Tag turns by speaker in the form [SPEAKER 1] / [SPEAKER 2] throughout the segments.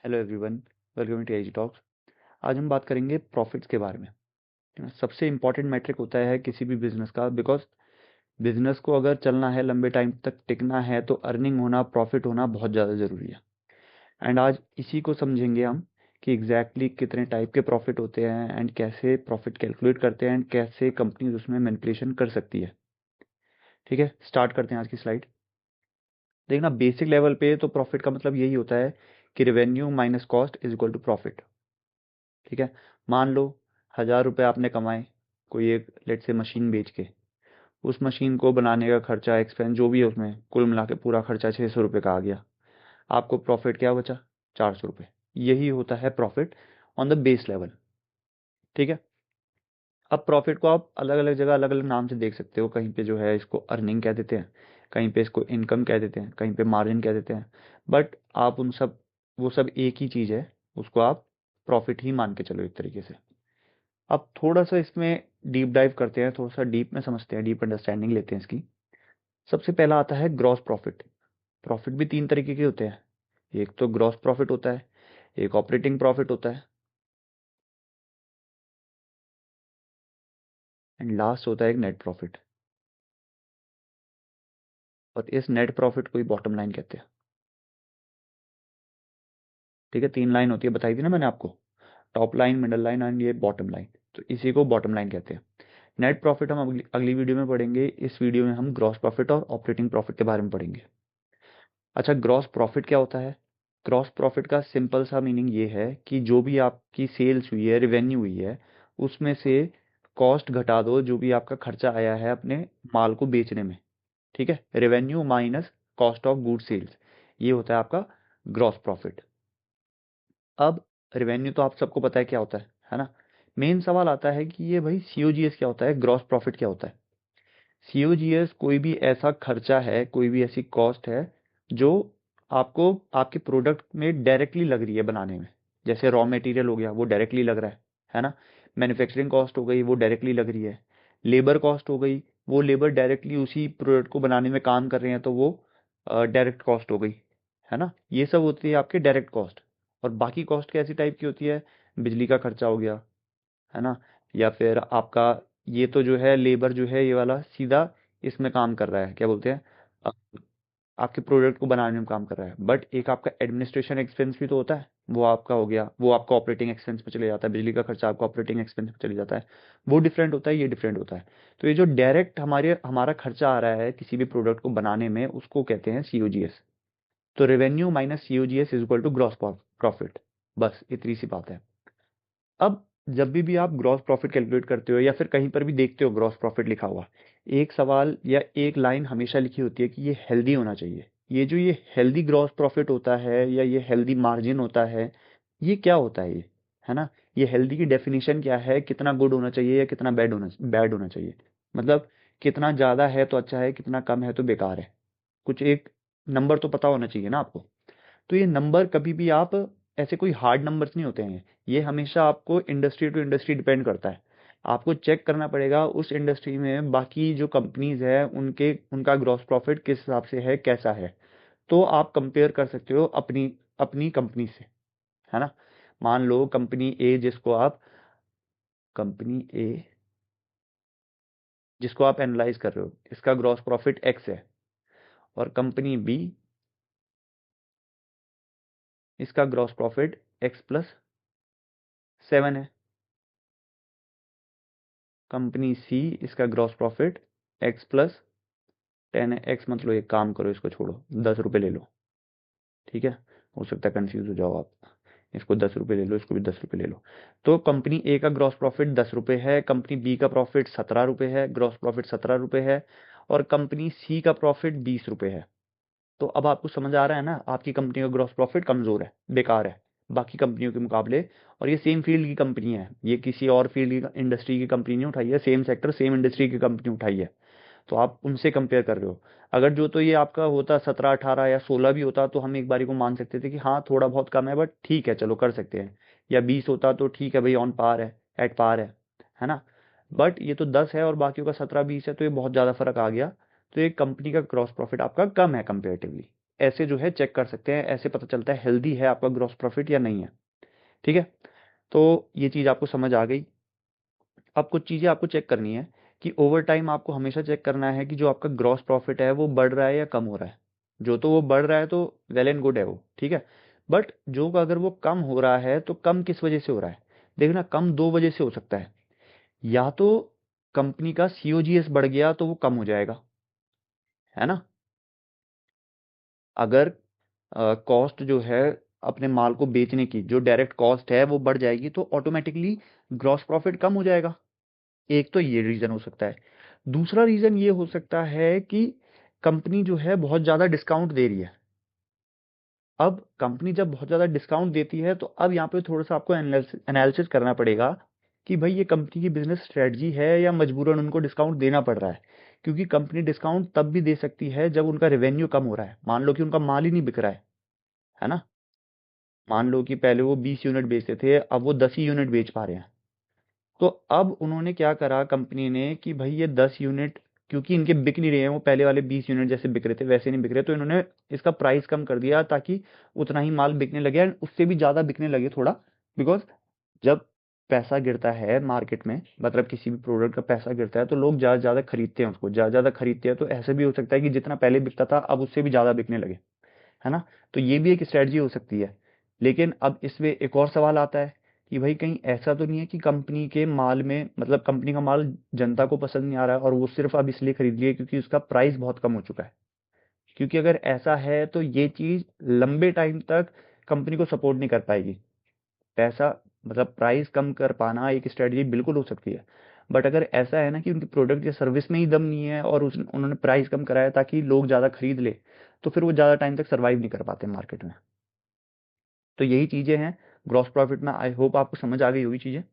[SPEAKER 1] Hello everyone, welcome to AG talks. आज हम बात करेंगे प्रॉफिट्स के बारे में। सबसे इम्पॉर्टेंट मैट्रिक होता है किसी भी बिजनेस का, बिकॉज बिजनेस को अगर चलना है, लंबे टाइम तक टिकना है, तो अर्निंग होना, प्रॉफिट होना बहुत ज़्यादा ज़रूरी है। एंड आज इसी को समझेंगे हम कि एग्जैक्टली कितने टाइप के प्रॉफिट होते हैं एंड कैसे प्रॉफिट कैलकुलेट करते हैं एंड कैसे कंपनी उसमें मैनिपुलेशन कर सकती है। ठीक है, स्टार्ट करते हैं आज की स्लाइड। देखना, बेसिक लेवल पे तो प्रॉफिट का मतलब यही होता है कि revenue minus cost is equal to profit. ठीक है, मान लो 1000 रुपये आपने कमाए कोई एक लेट से मशीन बेच के। उस मशीन को बनाने का खर्चा, एक्सपेंस जो भी है, उसमें कुल मिला के पूरा खर्चा 600 रुपये का आ गया। आपको प्रॉफिट क्या बचा? 400 रुपये। यही होता है profit on the base level. ठीक है, अब प्रॉफिट को आप अलग अलग जगह अलग अलग नाम से देख सकते हो। कहीं पे जो है इसको अर्निंग कह देते हैं, कहीं पे इसको इनकम कह देते हैं, कहीं पे मार्जिन कह देते हैं। बट आप उन सब, वो सब एक ही चीज़ है, उसको आप प्रॉफिट ही मान के चलो एक तरीके से। अब थोड़ा सा इसमें डीप डाइव करते हैं, थोड़ा सा डीप में समझते हैं, डीप अंडरस्टैंडिंग लेते हैं इसकी। सबसे पहला आता है ग्रॉस प्रॉफिट। प्रॉफिट भी तीन तरीके के होते हैं। एक तो ग्रॉस प्रॉफिट होता है, एक ऑपरेटिंग प्रॉफिट होता है, एंड लास्ट होता है एक नेट प्रॉफिट। और इस नेट प्रॉफिट को ही बॉटम लाइन कहते हैं। ठीक है, तीन लाइन होती है, बताई थी ना मैंने आपको। Top line, middle line and ये बॉटम लाइन। तो इसी को बॉटम लाइन कहते हैं। नेट प्रॉफिट हम अगली अगली वीडियो में पढ़ेंगे। इस वीडियो में हम ग्रॉस प्रॉफिट और ऑपरेटिंग प्रॉफिट के बारे में पढ़ेंगे। अच्छा, ग्रॉस प्रॉफिट क्या होता है? ग्रॉस प्रॉफिट का सिंपल सा मीनिंग ये है कि जो भी आपकी सेल्स हुई है, रेवेन्यू हुई है, उसमें से कॉस्ट घटा दो, जो भी आपका खर्चा आया है अपने माल को बेचने में। ठीक है, revenue minus cost of good sales, ये होता है आपका ग्रॉस प्रॉफिट। अब रेवेन्यू तो आप सबको पता है क्या होता है ना। मेन सवाल आता है कि ये भाई सीओजीएस क्या होता है, ग्रॉस प्रॉफिट क्या होता है। सीओजीएस कोई भी ऐसा खर्चा है, कोई भी ऐसी कॉस्ट है जो आपको आपके प्रोडक्ट में डायरेक्टली लग रही है बनाने में। जैसे रॉ मटेरियल हो गया, वो डायरेक्टली लग रहा है ना। मैन्युफैक्चरिंग कॉस्ट हो गई, वो डायरेक्टली लग रही है। लेबर कॉस्ट हो गई, वो लेबर डायरेक्टली उसी प्रोडक्ट को बनाने में काम कर रहे हैं, तो वो डायरेक्ट कॉस्ट हो गई, है ना। ये सब होती है आपके डायरेक्ट कॉस्ट। और बाकी कॉस्ट कैसी टाइप की होती है? बिजली का खर्चा हो गया, है ना। या फिर आपका, ये तो जो है लेबर जो है, ये वाला सीधा इसमें काम कर रहा है, क्या बोलते हैं, अ, आपके प्रोडक्ट को बनाने में काम कर रहा है। बट एक आपका एडमिनिस्ट्रेशन एक्सपेंस भी तो होता है, वो आपका हो गया, वो आपका ऑपरेटिंग एक्सपेंस में चले जाता है। बिजली का खर्चा आपका ऑपरेटिंग एक्सपेंस में चले जाता है। वो डिफरेंट होता है, ये डिफरेंट होता है। तो ये जो डायरेक्ट हमारा खर्चा आ रहा है किसी भी प्रोडक्ट को बनाने में, उसको कहते हैं सीओजीएस। तो revenue minus COGS is equal to gross profit. बस इतनी सी बात है। अब जब भी आप ग्रॉस प्रॉफिट कैलकुलेट करते हो या फिर कहीं पर भी देखते हो ग्रॉस प्रॉफिट लिखा हुआ, एक सवाल या एक लाइन हमेशा लिखी होती है कि ये हेल्दी होना चाहिए। ये जो ये हेल्दी ग्रॉस प्रॉफिट होता है या ये हेल्दी मार्जिन होता है, ये क्या होता है ये, है ना। ये हेल्दी की डेफिनेशन क्या है? कितना गुड होना चाहिए या कितना बैड होना चाहिए। मतलब कितना ज़्यादा है तो अच्छा है, कितना कम है तो बेकार है। कुछ एक नंबर तो पता होना चाहिए ना आपको। तो ये नंबर कभी भी आप, ऐसे कोई हार्ड नंबर्स नहीं होते हैं। ये हमेशा आपको इंडस्ट्री टू इंडस्ट्री डिपेंड करता है। आपको चेक करना पड़ेगा उस इंडस्ट्री में बाकी जो कंपनीज है उनके उनका ग्रॉस प्रॉफिट किस हिसाब से है, कैसा है। तो आप कंपेयर कर सकते हो अपनी अपनी कंपनी से, है ना। मान लो कंपनी ए, जिसको आप एनालाइज कर रहे हो, इसका ग्रॉस प्रॉफिट एक्स है। और कंपनी बी, इसका ग्रॉस प्रॉफिट x+7 है। कंपनी सी, इसका ग्रॉस प्रॉफिट x+10 है। एक्स मतलब, एक काम करो, इसको छोड़ो, 10 रुपये ले लो। ठीक है, हो सकता है कंफ्यूज हो जाओ आप। इसको 10 रुपये ले लो, इसको भी 10 रुपये ले लो। तो कंपनी ए का ग्रॉस प्रॉफिट 10 रुपये है, कंपनी बी का प्रॉफिट 17 रुपये है, ग्रॉस प्रॉफिट 17 रुपये है। और कंपनी सी का प्रॉफिट 20 रुपये है। तो अब आपको समझ आ रहा है ना, आपकी कंपनी का ग्रॉस प्रॉफिट कमजोर है, बेकार है बाकी कंपनियों के मुकाबले। और ये सेम फील्ड की कंपनी है, ये किसी और फील्ड की इंडस्ट्री की कंपनी नहीं उठाई है, सेम सेक्टर सेम इंडस्ट्री की कंपनी उठाई है। तो आप उनसे कंपेयर कर रहे हो। अगर जो तो ये आपका होता 17, 18 या 16 भी होता, तो हम एक बारी को मान सकते थे कि हाँ थोड़ा बहुत कम है, बट ठीक है, चलो कर सकते हैं। या 20 होता तो ठीक है भाई, ऑन पार है, एट पार है ना। बट ये तो 10 है और बाकियों का 17, 20 है, तो ये बहुत ज़्यादा फर्क आ गया। तो एक कंपनी का क्रॉस प्रॉफिट आपका कम है कंपेरेटिवली। ऐसे जो है चेक कर सकते हैं, ऐसे पता चलता है हेल्दी है आपका ग्रॉस प्रॉफिट या नहीं है। ठीक है, तो ये चीज़ आपको समझ आ गई। अब कुछ चीज़ें आपको चेक करनी है कि ओवर टाइम आपको हमेशा चेक करना है कि जो आपका ग्रॉस प्रॉफिट है वो बढ़ रहा है या कम हो रहा है। जो तो वो बढ़ रहा है तो वेल एंड गुड है वो, ठीक है। बट जो अगर वो कम हो रहा है तो कम किस वजह से हो रहा है? देखना, कम दो वजह से हो सकता है। या तो कंपनी का सीओजीएस बढ़ गया तो वो कम हो जाएगा, है ना। अगर कॉस्ट जो है अपने माल को बेचने की, जो डायरेक्ट कॉस्ट है वो बढ़ जाएगी तो ऑटोमेटिकली ग्रॉस प्रॉफिट कम हो जाएगा। एक तो ये रीज़न हो सकता है। दूसरा रीज़न ये हो सकता है कि कंपनी जो है बहुत ज़्यादा डिस्काउंट दे रही है। अब कंपनी जब बहुत ज़्यादा डिस्काउंट देती है तो अब यहाँ पे थोड़ा-सा आपको एनालिसिस करना पड़ेगा कि भाई ये कंपनी की बिज़नेस स्ट्रैटेजी है या मजबूरन उनको डिस्काउंट देना पड़ रहा है। क्योंकि कंपनी डिस्काउंट तब भी दे सकती है जब उनका रेवेन्यू कम हो रहा है। मान लो कि उनका माल ही नहीं बिक रहा है ना? मान लो कि पहले वो 20 यूनिट बेचते थे, अब वो 10 ही यूनिट बेच पा रहे हैं। तो अब उन्होंने क्या करा कंपनी ने कि भाई ये 10 यूनिट क्योंकि इनके बिक नहीं रहे हैं, वो पहले वाले 20 यूनिट जैसे बिक रहे थे वैसे नहीं बिक रहे, तो इन्होंने इसका प्राइस कम कर दिया ताकि उतना ही माल बिकने लगे एंड उससे भी ज़्यादा बिकने लगे थोड़ा। बिकॉज जब पैसा गिरता है मार्केट में, मतलब किसी भी प्रोडक्ट का पैसा गिरता है तो लोग ज़्यादा ज़्यादा खरीदते हैं उसको, ज़्यादा ज़्यादा खरीदते हैं, तो ऐसे भी हो सकता है कि जितना पहले बिकता था अब उससे भी ज़्यादा बिकने लगे, है ना। तो ये भी एक स्ट्रेटजी हो सकती है। लेकिन अब इसमें एक और सवाल आता है कि भाई कहीं ऐसा तो नहीं है कि कंपनी के माल में, मतलब कंपनी का माल जनता को पसंद नहीं आ रहा है और वो सिर्फ अब इसलिए खरीद लिए क्योंकि उसका प्राइस बहुत कम हो चुका है। क्योंकि अगर ऐसा है तो ये चीज़ लंबे टाइम तक कंपनी को सपोर्ट नहीं कर पाएगी। पैसा, मतलब प्राइस कम कर पाना एक स्ट्रेटजी बिल्कुल हो सकती है। बट अगर ऐसा है ना कि उनकी प्रोडक्ट या सर्विस में ही दम नहीं है और उन्होंने प्राइस कम कराया ताकि लोग ज़्यादा खरीद ले, तो फिर वो ज़्यादा टाइम तक सर्वाइव नहीं कर पाते मार्केट में। तो यही चीज़ें हैं ग्रॉस प्रॉफिट में। आई होप आपको समझ आ गई होगी चीज़ें।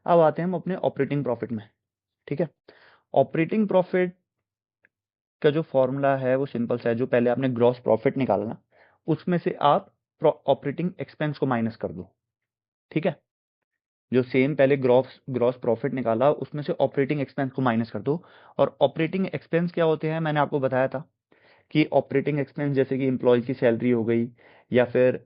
[SPEAKER 1] अब आते हैं हम अपने ऑपरेटिंग प्रॉफिट में। ठीक है, ऑपरेटिंग प्रॉफिट का जो फॉर्मूला है वो सिंपल सा है। जो पहले आपने ग्रॉस प्रॉफिट निकाला ना, उसमें से आप ऑपरेटिंग एक्सपेंस को माइनस कर दो। ठीक है, जो सेम पहले ग्रॉस ग्रॉस प्रॉफिट निकाला उसमें से ऑपरेटिंग एक्सपेंस को माइनस कर दो। और ऑपरेटिंग एक्सपेंस क्या होते हैं, मैंने आपको बताया था कि ऑपरेटिंग एक्सपेंस जैसे कि एम्प्लॉय की सैलरी हो गई, या फिर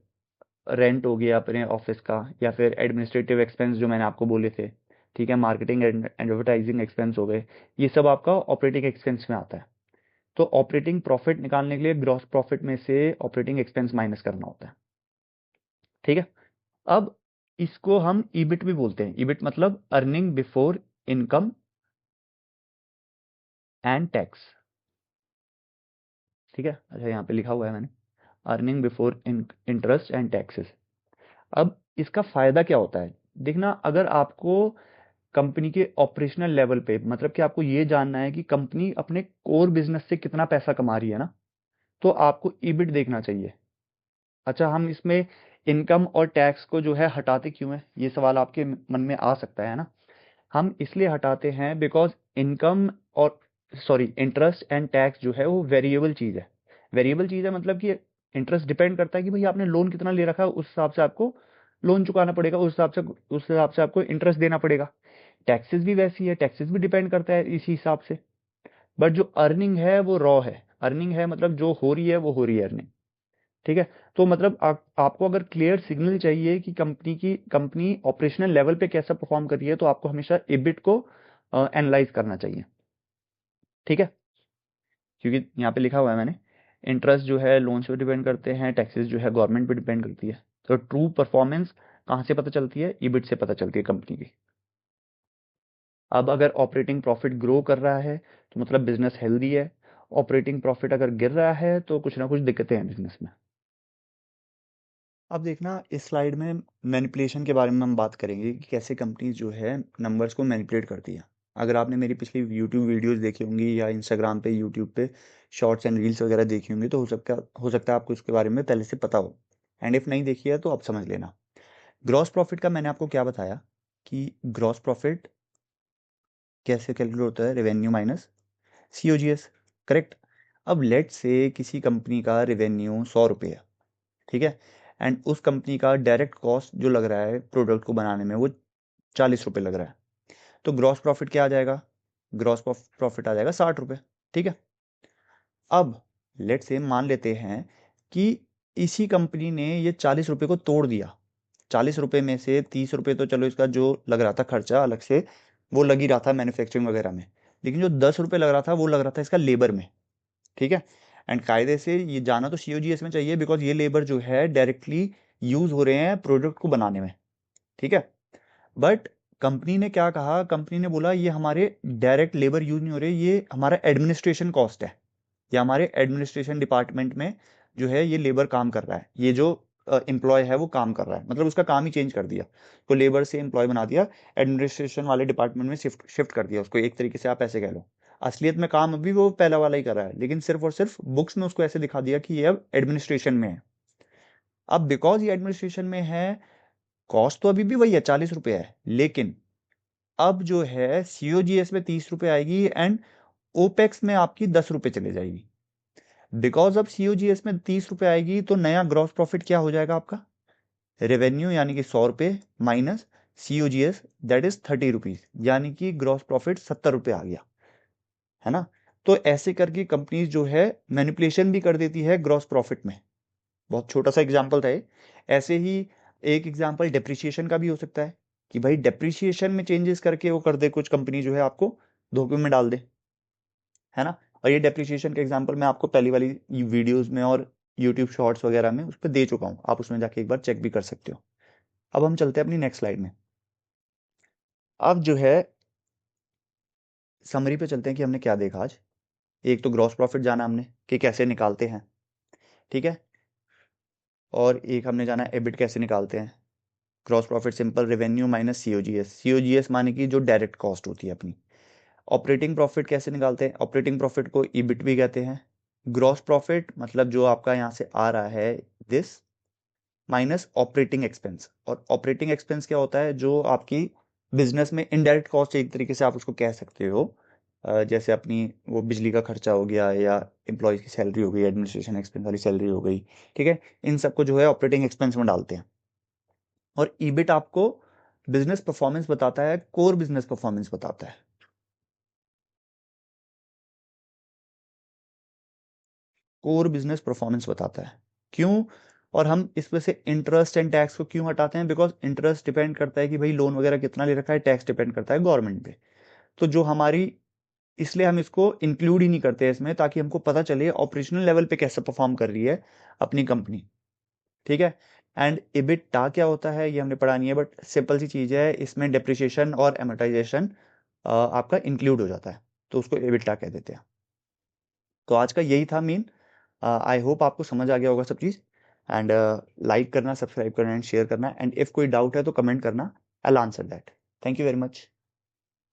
[SPEAKER 1] रेंट हो गया अपने ऑफिस का, या फिर एडमिनिस्ट्रेटिव एक्सपेंस जो मैंने आपको बोले थे, ठीक है, मार्केटिंग एंड एडवर्टाइजिंग एक्सपेंस हो गए, ये सब आपका ऑपरेटिंग एक्सपेंस में आता है। तो ऑपरेटिंग प्रॉफिट निकालने के लिए ग्रॉस प्रॉफिट में से ऑपरेटिंग एक्सपेंस माइनस करना होता है। ठीक है, अब इसको हम ईबिट भी बोलते हैं। ईबिट मतलब earning before income and tax. ठीक है, अच्छा यहाँ पे लिखा हुआ है मैंने, earning before interest and taxes. अब इसका फायदा क्या होता है, देखना, अगर आपको कंपनी के ऑपरेशनल लेवल पे, मतलब कि आपको ये जानना है कि कंपनी अपने कोर बिजनेस से कितना पैसा कमा रही है ना, तो आपको ईबिट देखना चाहिए। अच्छा, हम इसमें इनकम और टैक्स को जो है हटाते क्यों है, ये सवाल आपके मन में आ सकता है ना। हम इसलिए हटाते हैं बिकॉज इनकम और सॉरी इंटरेस्ट एंड टैक्स जो है वो वेरिएबल चीज़ है। वेरिएबल चीज़ है मतलब कि इंटरेस्ट डिपेंड करता है कि भाई आपने लोन कितना ले रखा है, उस हिसाब से आपको लोन चुकाना पड़ेगा, उस हिसाब से आपको इंटरेस्ट देना पड़ेगा। टैक्सेस भी वैसी है, टैक्सेस भी डिपेंड करता है इसी हिसाब से। बट जो अर्निंग है वो रॉ है, अर्निंग है मतलब जो हो रही है वो हो रही है अर्निंग। ठीक है, तो मतलब आपको अगर क्लियर सिग्नल चाहिए कि कंपनी ऑपरेशनल लेवल पे कैसा परफॉर्म कर रही है, तो आपको हमेशा एबिट को एनालाइज करना चाहिए। ठीक है, क्योंकि यहाँ पे लिखा हुआ है मैंने, इंटरेस्ट जो है लोन पे डिपेंड करते हैं, टैक्सेस जो है गवर्नमेंट पे डिपेंड करती है। तो ट्रू परफॉर्मेंस कहाँ से पता चलती है, ईबिट से पता चलती है कंपनी की। अब अगर ऑपरेटिंग प्रॉफिट ग्रो कर रहा है तो मतलब बिजनेस हेल्दी है। ऑपरेटिंग प्रॉफिट अगर गिर रहा है तो कुछ ना कुछ दिक्कतें हैं बिजनेस में। अब देखना, इस स्लाइड में मैनिपुलेशन के बारे में हम बात करेंगे कि कैसे कंपनीज जो है नंबर्स को मैनिपुलेट करती है। अगर आपने मेरी पिछली यूट्यूब वीडियोस देखी होंगी या इंस्टाग्राम पे यूट्यूब पे शॉर्ट्स एंड रील्स वगैरह देखी होंगी तो हो सकता है आपको इसके बारे में पहले से पता हो। एंड इफ़ नहीं देखी है तो आप समझ लेना। ग्रॉस प्रॉफिट का मैंने आपको क्या बताया कि ग्रॉस प्रॉफिट कैसे कैलकुलेट होता है, रेवेन्यू माइनस सीओजीएस, करेक्ट। अब लेट से किसी कंपनी का रेवेन्यू 100 रुपये है, ठीक है, एंड उस कंपनी का डायरेक्ट कॉस्ट जो लग रहा है प्रोडक्ट को बनाने में वो 40 रुपये लग रहा है। तो ग्रॉस प्रॉफिट क्या आ जाएगा, ग्रॉस प्रॉफिट आ जाएगा 60 रुपये। ठीक है, अब लेट से मान लेते हैं कि इसी कंपनी ने ये 40 रुपये को तोड़ दिया। 40 रुपये में से 30 रुपये तो चलो इसका जो लग रहा था खर्चा अलग से वो लग ही रहा था मैन्युफैक्चरिंग वगैरह में, लेकिन जो 10 रुपये लग रहा था वो लग रहा था इसका लेबर में। ठीक है। एंड कायदे से ये जाना तो सीओजीएस में चाहिए, बिकॉज ये लेबर जो है डायरेक्टली यूज हो रहे हैं प्रोडक्ट को बनाने में। ठीक है। बट कंपनी ने क्या कहा, कंपनी ने बोला ये हमारे डायरेक्ट लेबर यूज नहीं हो रहे, ये हमारा एडमिनिस्ट्रेशन कॉस्ट है, ये हमारे एडमिनिस्ट्रेशन डिपार्टमेंट में जो है ये लेबर काम कर रहा है, ये जो एम्प्लॉय है वो काम कर रहा है, मतलब उसका काम ही चेंज कर दिया, तो लेबर से एम्प्लॉय बना दिया, एडमिनिस्ट्रेशन वाले डिपार्टमेंट में शिफ्ट शिफ्ट कर दिया उसको, एक तरीके से आप ऐसे कह लो। असलियत में काम अभी वो पहला वाला ही कर रहा है, लेकिन सिर्फ और सिर्फ बुक्स में उसको ऐसे दिखा दिया कि ये अब एडमिनिस्ट्रेशन में है। अब बिकॉज ये एडमिनिस्ट्रेशन में है, कॉस्ट तो अभी भी वही है, 40 रुपये है, लेकिन अब जो है सीओजीएस में 30 रुपये आएगी एंड ओपेक्स में आपकी 10 रुपये चले जाएगी। बिकॉज अब सीओजीएस में 30 रुपये आएगी तो नया ग्रॉस प्रॉफिट क्या हो जाएगा आपका, रेवेन्यू यानी कि 100 रुपये minus COGS that is 30 rupees, यानी कि ग्रॉस प्रॉफिट 70 रुपये आ गया, है ना। तो ऐसे करके कंपनीज जो है मैनिपुलेशन भी कर देती है ग्रॉस प्रॉफिट में। बहुत छोटा सा एग्जांपल था ये। ऐसे ही एक एग्जांपल डेप्रिसिएशन का भी हो सकता है कि भाई डेप्रिसिएशन में चेंजेस करके वो कर दे, कुछ कंपनी जो है आपको धोखे में डाल दे, है ना। और ये डेप्रिसिएशन का एग्जांपल मैं आपको पहली वाली वीडियोस में और यूट्यूब शॉर्ट्स वगैरह में उस पर दे चुका हूँ, आप उसमें जाके एक बार चेक भी कर सकते हो। अब हम चलते हैं अपनी नेक्स्ट स्लाइड में। अब जो है समरी पे चलते हैं कि हमने क्या देखा आज। एक तो ग्रॉस प्रॉफिट जाना हमने कि कैसे निकालते हैं, ठीक है, और एक हमने जाना एबिट कैसे निकालते हैं। Gross profit simple revenue minus COGS, COGS माने की जो डायरेक्ट कॉस्ट होती है अपनी। ऑपरेटिंग प्रॉफिट कैसे निकालते हैं, ऑपरेटिंग प्रॉफिट को ईबिट भी कहते हैं। ग्रॉस प्रॉफिट मतलब जो आपका यहाँ से आ रहा है दिस माइनस ऑपरेटिंग एक्सपेंस, और ऑपरेटिंग एक्सपेंस क्या होता है, जो आपकी बिजनेस में इनडायरेक्ट कॉस्ट, एक तरीके से आप उसको कह सकते हो, जैसे अपनी वो बिजली का खर्चा हो गया या एम्प्लॉयज की सैलरी हो गई, एडमिनिस्ट्रेशन एक्सपेंस वाली सैलरी हो गई, ठीक है, इन सबको जो है ऑपरेटिंग एक्सपेंस में डालते हैं। और ईबिट आपको बिजनेस परफॉर्मेंस बताता है, कोर बिजनेस परफॉर्मेंस बताता है। कोर बिजनेस परफॉर्मेंस बताता है क्यों, और हम इसमें से इंटरेस्ट एंड टैक्स को क्यों हटाते हैं, बिकॉज इंटरेस्ट डिपेंड करता है कि भाई लोन वगैरह कितना ले रखा है, टैक्स डिपेंड करता है गवर्नमेंट पे। तो जो हमारी, इसलिए हम इसको इंक्लूड ही नहीं करते इसमें, ताकि हमको पता चले ऑपरेशनल लेवल पे कैसे परफॉर्म कर रही है अपनी कंपनी। ठीक है। एंड इबिटा क्या होता है ये हमने पढ़ा नहीं है, बट सिंपल सी चीज है, इसमें डेप्रिसिएशन और एमोटाइजेशन आपका इंक्लूड हो जाता है, तो उसको इबिटा कह देते हैं। तो आज का यही था मेन। आई होप आपको समझ आ गया होगा सब चीज़। एंड लाइक करना, सब्सक्राइब करना एंड शेयर करना, एंड इफ कोई डाउट है तो कमेंट करना, I answer that. Thank you very much.